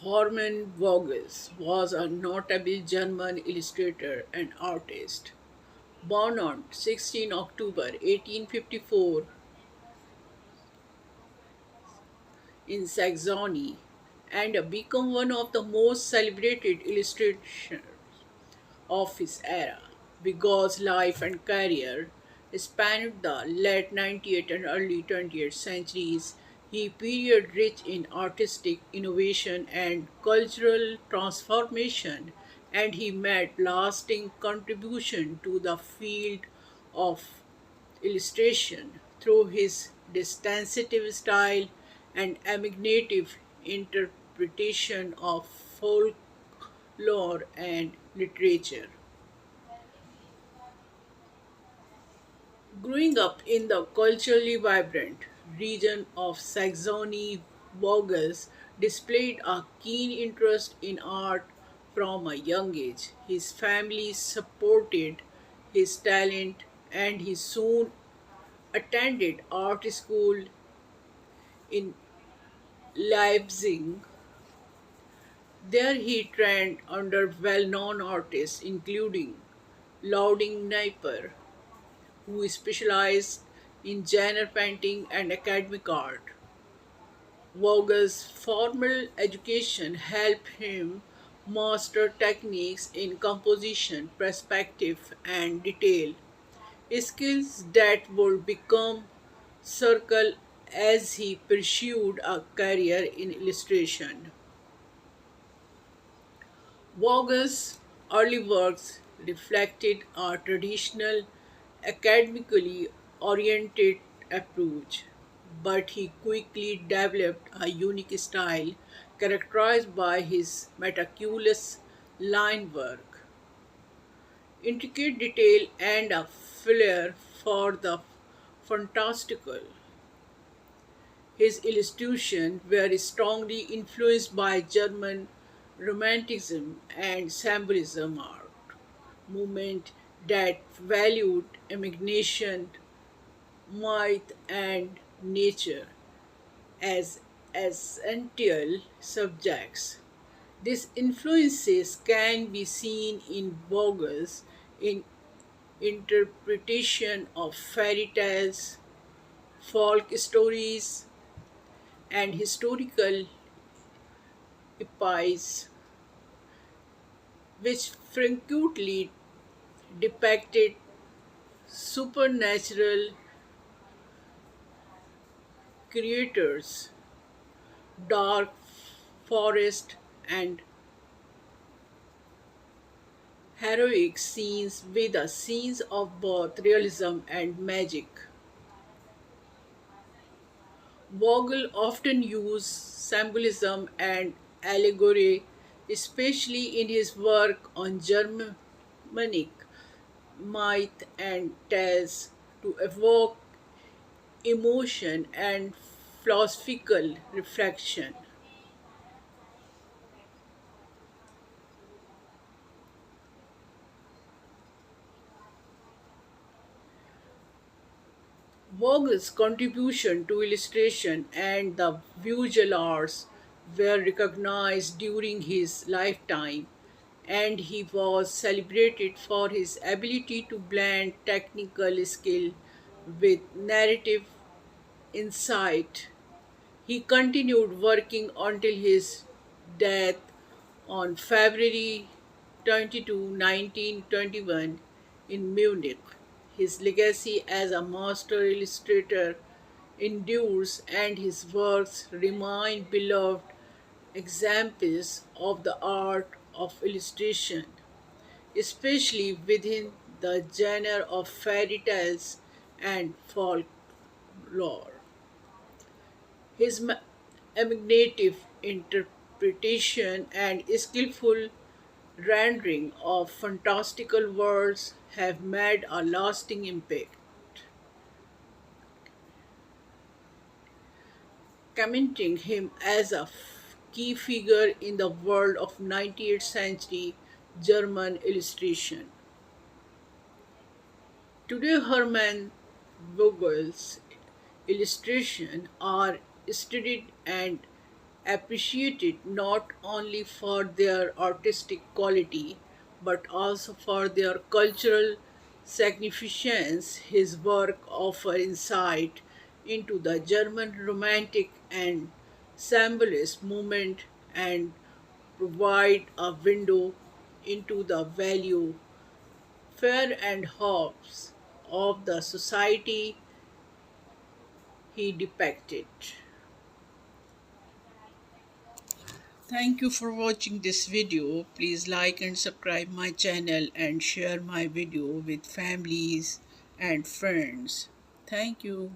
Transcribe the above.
Hermann Vogels was a notable German illustrator and artist. Born on 16 October 1854 in Saxony and become one of the most celebrated illustrators of his era. Biggot's life and career spanned the late 19th and early 20th centuries, a period rich in artistic innovation and cultural transformation, and he made lasting contribution to the field of illustration through his distinctive style and imaginative interpretation of folklore and literature. Growing up in the culturally vibrant region of Saxony, Bogus displayed a keen interest in art from a young age. His family supported his talent and he soon attended art school in Leipzig. There he trained under well-known artists including Louding Napier, who specialized in genre painting and academic art. Vogel's formal education helped him master techniques in composition, perspective, and detail, skills that would become circle as he pursued a career in illustration. Vogel's early works reflected a traditional, academically oriented approach, but he quickly developed a unique style characterized by his meticulous line work, intricate detail, and a flair for the fantastical. His illustrations were strongly influenced by German Romanticism and Symbolism art movement that valued imagination, myth, and nature as essential subjects. These influences can be seen in Vogel's in interpretation of fairy tales, folk stories, and historical epics, which frequently depicted supernatural creatures, dark forest, and heroic scenes with a scenes of both realism and magic. Vogel often used symbolism and allegory, especially in his work on Germanic myth and tales, to evoke emotion and philosophical reflection. Vogel's contribution to illustration and the visual arts were recognized during his lifetime, and he was celebrated for his ability to blend technical skill with narrative insight. He continued working until his death on February 22, 1921, in Munich. His legacy as a master illustrator endures, and his works remain beloved examples of the art of illustration, especially within the genre of fairy tales and folklore. His imaginative interpretation and skillful rendering of fantastical worlds have made a lasting impact, cementing him as a key figure in the world of 19th century German illustration. Today, Hermann Vogel's illustrations are studied and appreciated not only for their artistic quality but also for their cultural significance. His work offers insight into the German Romantic and Symbolist movement and provide a window into the value, fear, and hopes of the society he depicted. Thank you for watching this video. Please like and subscribe my channel and share my video with families and friends. Thank you.